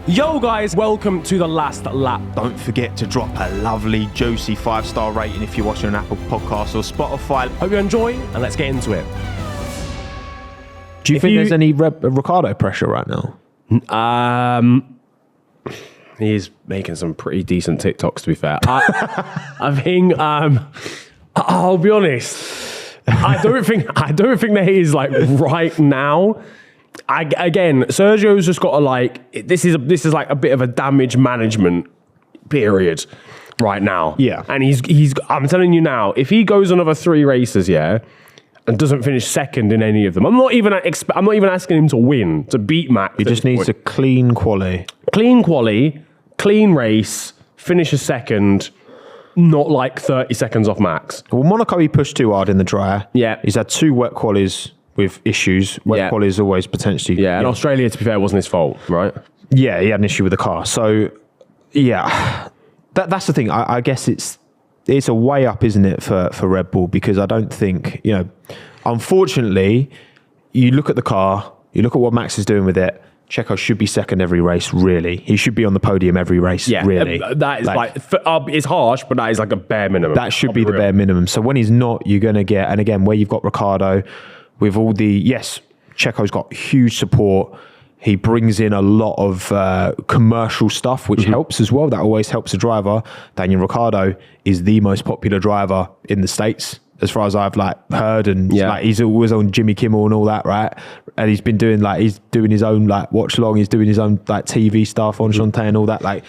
Yo guys, welcome to the last lap. Don't forget to drop a lovely, juicy 5-star rating if you're watching on Apple Podcasts or Spotify. Hope you enjoy, and let's get into it. Do you think there's any Ricciardo pressure right now? He's making some pretty decent TikToks, to be fair. I think, I'll be honest. I don't think there is, like, right now. Again, Sergio's just got to, like, this is like a bit of a damage management period right now. Yeah. And he's I'm telling you now, if he goes another 3 races, and doesn't finish second in any of them, I'm not even asking him to win, to beat Max. He just needs a clean quali. Clean race, finish a second, not like 30 seconds off Max. Well, Monaco, he pushed too hard in the dry. Yeah. He's had 2 wet qualis with issues. Wet quali is always potentially... Yeah, and Australia, to be fair, wasn't his fault, right? Yeah, he had an issue with the car. So, yeah, that's the thing. I guess it's a way up, isn't it, for Red Bull? Because I don't think, unfortunately, you look at the car, you look at what Max is doing with it, Checo should be second every race, really. He should be on the podium every race, really. That is it's harsh, but that is like a bare minimum. That should be the bare minimum. So when he's not, you're going to get, and again, where you've got Ricciardo, with all the, yes, Checo's got huge support. He brings in a lot of commercial stuff, which helps as well. That always helps a driver. Daniel Ricciardo is the most popular driver in the States, as far as I've heard. And he's always on Jimmy Kimmel and all that, right? And he's been doing he's doing his own watch long. He's doing his own TV stuff on Shantae and all that.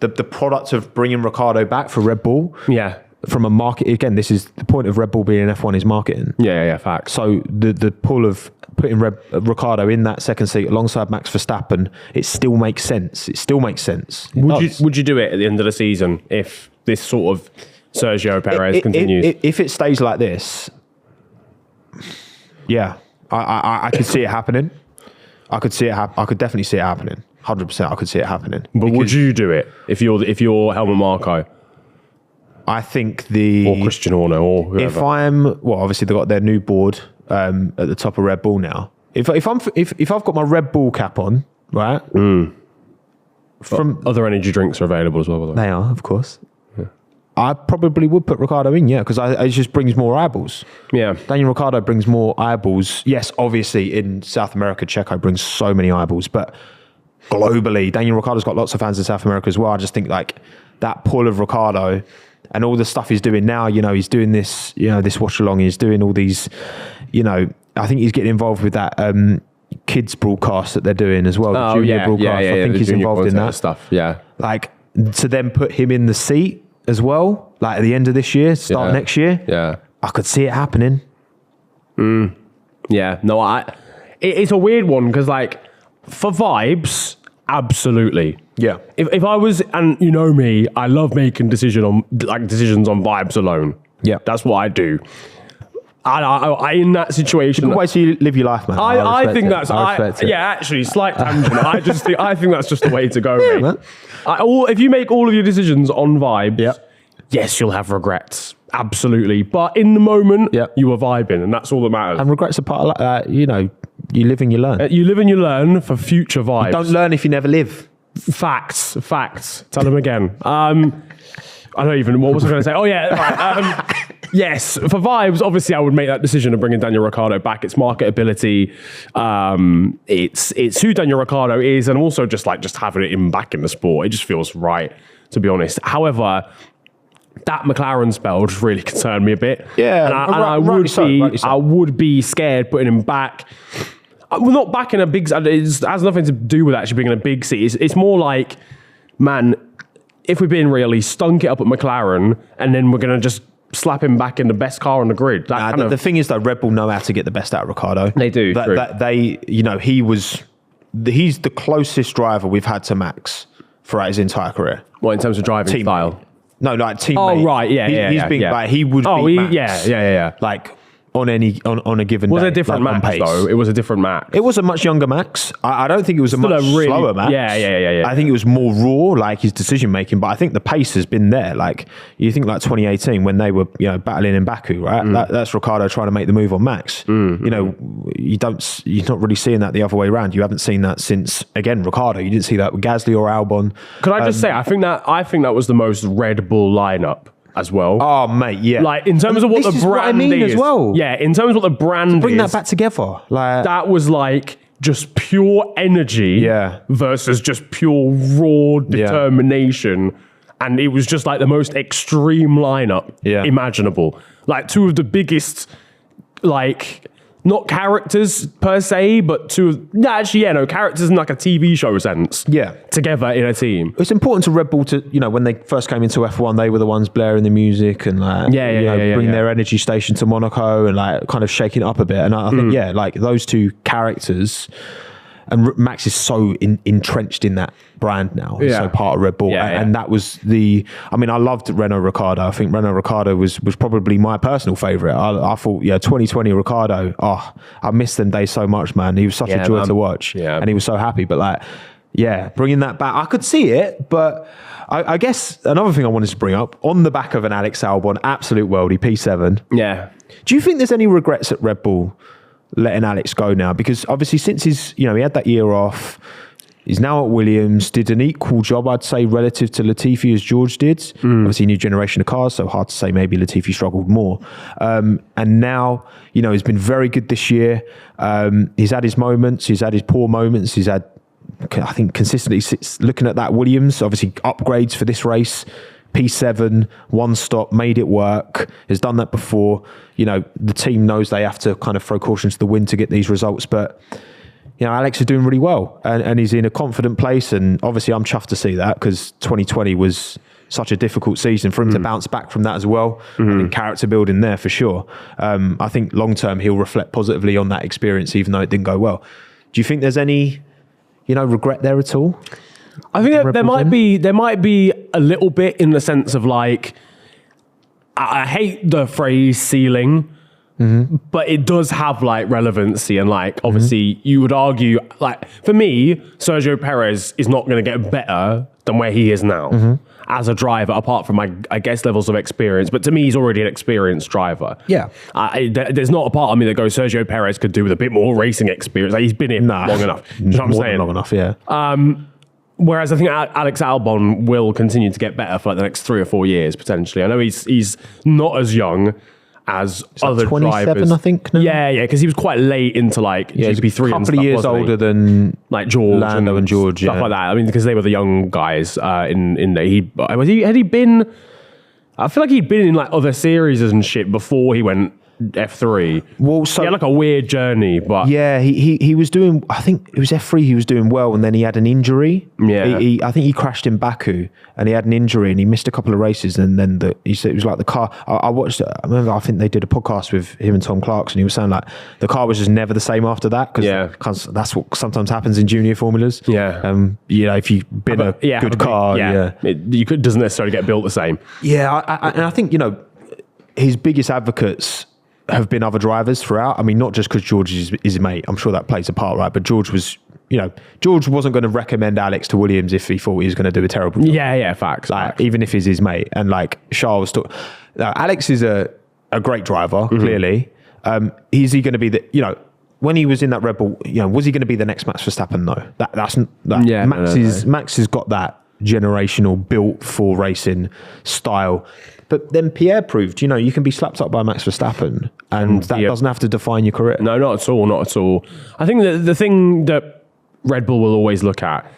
The product of bringing Ricciardo back for Red Bull. Yeah. From a market, again, this is the point of Red Bull being an F1 is marketing. Yeah, facts. So the pull of putting Ricciardo in that second seat alongside Max Verstappen, it still makes sense. Would you do it at the end of the season if this sort of Sergio Perez continues? If it stays like this, yeah, I could see it happening. I could definitely see it happening. 100%, I could see it happening. But would you do it if you're Helmut Marko? I think or Christian Horner or whoever. If obviously they've got their new board at the top of Red Bull now. If I've got my Red Bull cap on, right? From other energy drinks are available as well, by the way. They are, of course. Yeah. I probably would put Ricciardo in, because it just brings more eyeballs. Yeah, Daniel Ricciardo brings more eyeballs. Yes, obviously in South America, Checo brings so many eyeballs, but globally, Daniel Ricciardo's got lots of fans in South America as well. I just think that pull of Ricciardo. And all the stuff he's doing now, he's doing this, this watch along. He's doing all these, I think he's getting involved with that kids broadcast that they're doing as well. The junior broadcast. I think he's involved in that stuff. Yeah, to then put him in the seat as well, at the end of this year, start next year. Yeah, I could see it happening. Yeah, no, it's a weird one because for vibes, absolutely. Yeah. If I was, and you know me, I love making decisions on vibes alone. Yeah. That's what I do. I in that situation. Good way to live your life, man. I think that's actually slight tangent. I think that's just the way to go, mate. If you make all of your decisions on vibes, yes, you'll have regrets. Absolutely. But in the moment, you are vibing, and that's all that matters. And regrets are part of you live and you learn. You live and you learn for future vibes. You don't learn if you never live. Facts. Tell them again. I don't even, what was I going to say? Oh yeah, right. Yes, for vibes, obviously I would make that decision of bringing Daniel Ricciardo back. It's marketability. It's who Daniel Ricciardo is, and also just having him back in the sport. It just feels right, to be honest. However, that McLaren spell just really concerned me a bit. Yeah, and I would be scared putting him back. We're not back in a big... It has nothing to do with actually being in a big seat. It's more like, man, if we're being real, he stunk it up at McLaren, and then we're going to just slap him back in the best car on the grid. The thing is, though, Red Bull know how to get the best out of Ricciardo. They do. He's the closest driver we've had to Max throughout his entire career. What, in terms of driving style? No, teammate. Oh, right, yeah. He's been he would beat Max. Yeah. on a given Was day. it a different like, on Max pace. though? It was a different Max. It was a much younger Max. I don't think it was a much slower Max. Yeah. I think it was more raw, like his decision making. But I think the pace has been there. Like you think, like 2018 when they were, battling in Baku, right? That's Ricciardo trying to make the move on Max. You're not really seeing that the other way around. You haven't seen that since Ricciardo. You didn't see that with Gasly or Albon. Could I just say, I think that was the most Red Bull lineup as well. Oh, mate, yeah. Like in terms of what the brand is as well. Yeah, in terms of what the brand is. Bring that back together. Like that was like just pure energy versus just pure raw determination. And it was just like the most extreme lineup imaginable. Like two of the biggest, like, not characters per se, but characters in like a TV show sense. Yeah. Together in a team. It's important to Red Bull to, when they first came into F1, they were the ones blaring the music and like, bring their energy station to Monaco and like kind of shaking it up a bit. And I think, like those two characters, and Max is so entrenched in that brand now. He's so part of Red Bull. And that was I loved Renault Ricciardo. I think Renault Ricciardo was probably my personal favourite. I thought, 2020 Ricciardo, I missed them days so much, man. He was such a joy to watch. Yeah. And he was so happy. But like, bringing that back, I could see it, but I guess another thing I wanted to bring up, on the back of an Alex Albon, absolute worldie, P7. Yeah. Do you think there's any regrets at Red Bull letting Alex go now? Because obviously since he had that year off, he's now at Williams, did an equal job, I'd say, relative to Latifi as George did. Obviously new generation of cars, so hard to say maybe Latifi struggled more. And now, he's been very good this year. He's had his moments, he's had his poor moments, he's had, I think, consistently looking at that Williams, obviously upgrades for this race, P7, one stop, made it work, has done that before. The team knows they have to kind of throw caution to the wind to get these results, but Alex is doing really well and he's in a confident place, and obviously I'm chuffed to see that because 2020 was such a difficult season for him to bounce back from that as well. I think character building there for sure. I think long term he'll reflect positively on that experience even though it didn't go well. Do you think there's any regret there at all? I think there might be a little bit, in the sense of like, I hate the phrase ceiling, but it does have like relevancy, and like obviously you would argue, like for me, Sergio Perez is not going to get better than where he is now as a driver, apart from I guess levels of experience. But to me, he's already an experienced driver. Yeah, there's not a part of me that goes, Sergio Perez could do with a bit more racing experience. Like, he's been in long enough. You know what I'm saying? Long enough, yeah. Whereas I think Alex Albon will continue to get better for like the next 3 or 4 years, potentially. I know he's not as young as other 27, drivers. I think, now? Yeah, because he was quite late into like GP3 and stuff, a couple of years older than like George, Lando and George, stuff like that. I mean, because they were the young guys in there. Had he been? I feel like he'd been in like other series and shit before he went F3. Well, so he had like a weird journey, but he was doing, I think it was F3 he was doing well, and then he had an injury. I think he crashed in Baku and he had an injury and he missed a couple of races, and then he said it was like the car, I watched it, I remember, I think they did a podcast with him and Tom Clarkson, he was saying like the car was just never the same after that, because that's what sometimes happens in junior formulas. If you've been a good car, it doesn't necessarily get built the same. And I think his biggest advocates have been other drivers throughout. I mean, not just because George is his mate. I'm sure that plays a part, right? But George wasn't going to recommend Alex to Williams if he thought he was going to do a terrible job. Facts. Even if he's his mate. And like Charles, Alex is a great driver, clearly. Is he going to be when he was in that Red Bull, was he going to be the next Max Verstappen? No. Max has got that generational built for racing style. But then Pierre proved, you can be slapped up by Max Verstappen and that doesn't have to define your career. No, not at all. I think that the thing that Red Bull will always look at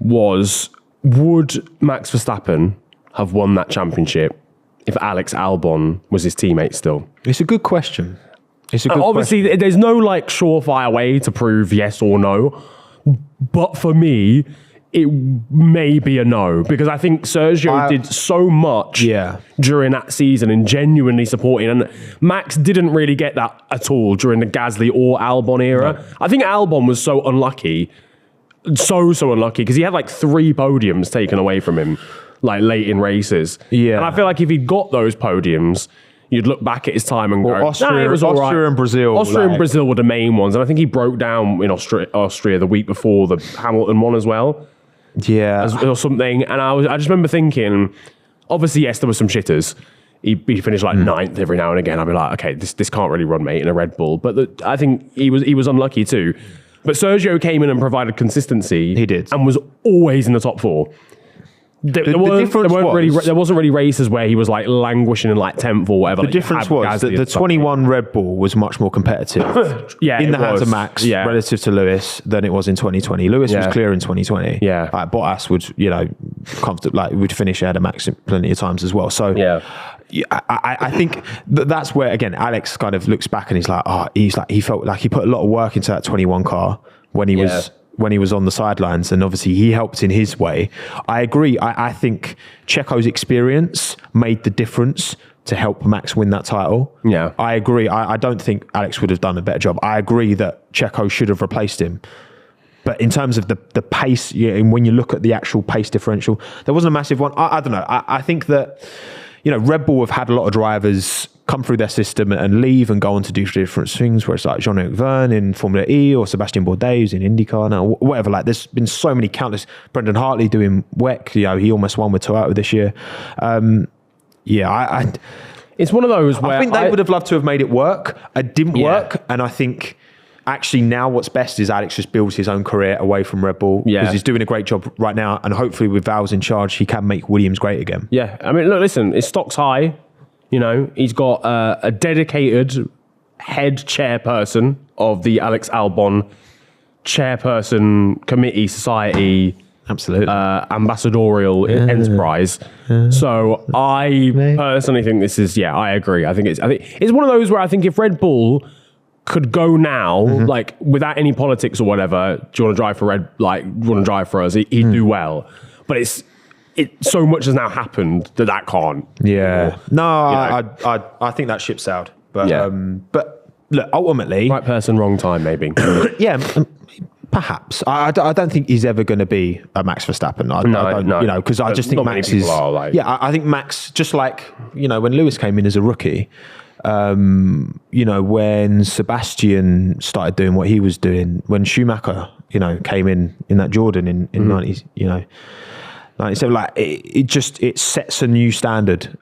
was, would Max Verstappen have won that if Alex Albon was his teammate still? It's a good question. Obviously, there's no like surefire way to prove yes or no. But for me, it may be a no, because I think Sergio did so much during that season and genuinely supporting, and Max didn't really get that at all during the Gasly or Albon era. No. I think Albon was so unlucky, so unlucky, because he had like 3 podiums taken away from him, like late in races. And I feel like if he'd got those podiums, you'd look back at his time and go, Austria, it was all right. Austria and Brazil. Austria and Brazil were the main ones. And I think he broke down in Austria the week before the Hamilton one as well. Yeah. Or something. And I just remember thinking, obviously, yes, there were some shitters. He finished like ninth every now and again. I'd be like, okay, this can't really run, mate, in a Red Bull. But I think he was unlucky too. But Sergio came in and provided consistency. He did. And was always in the top 4. There wasn't really races where he was like languishing in like 10th or whatever. The difference was that the 21 Red Bull was much more competitive in the hands of Max relative to Lewis than it was in 2020. Lewis was clear in 2020. Yeah. Like Bottas would, comfortably, would finish ahead of Max plenty of times as well. So I think that's where, again, Alex kind of looks back and he's like, he felt like he put a lot of work into that 21 car when he was on the sidelines, and obviously he helped in his way. I agree. I think Checo's experience made the difference to help Max win that title. Yeah. I agree. I don't think Alex would have done a better job. I agree that Checo should have replaced him. But in terms of the pace, and when you look at the actual pace differential, there wasn't a massive one. I don't know. I think that, Red Bull have had a lot of drivers come through their system and leave and go on to do different things, where it's like Jean-Luc Verne in Formula E or Sebastian Bourdais in IndyCar now, whatever. Like, there's been so many countless. Brendan Hartley doing WEC, he almost won with Toyota this year. It's one of those where I think they would have loved to have made it work. It didn't work, and I think actually now what's best is Alex just builds his own career away from Red Bull, because he's doing a great job right now, and hopefully with Val's in charge, he can make Williams great again. Yeah, I mean, look, listen, his stock's high. He's got a dedicated head chairperson of the Alex Albon chairperson committee society. Absolutely. Ambassadorial enterprise. So I personally think this is, I agree. I think it's one of those where I think if Red Bull could go now, like without any politics or whatever, do you want to drive for drive for us? He'd do well. But so much has now happened that can't. Yeah. No, I think that ship sailed. But look, ultimately, right person, wrong time, maybe. Perhaps. I don't think he's ever going to be a Max Verstappen. I don't, because I just think Max is. I think Max, just like when Lewis came in as a rookie. When Sebastian started doing what he was doing, when Schumacher, came in that Jordan in 90s, 97, like it sets a new standard.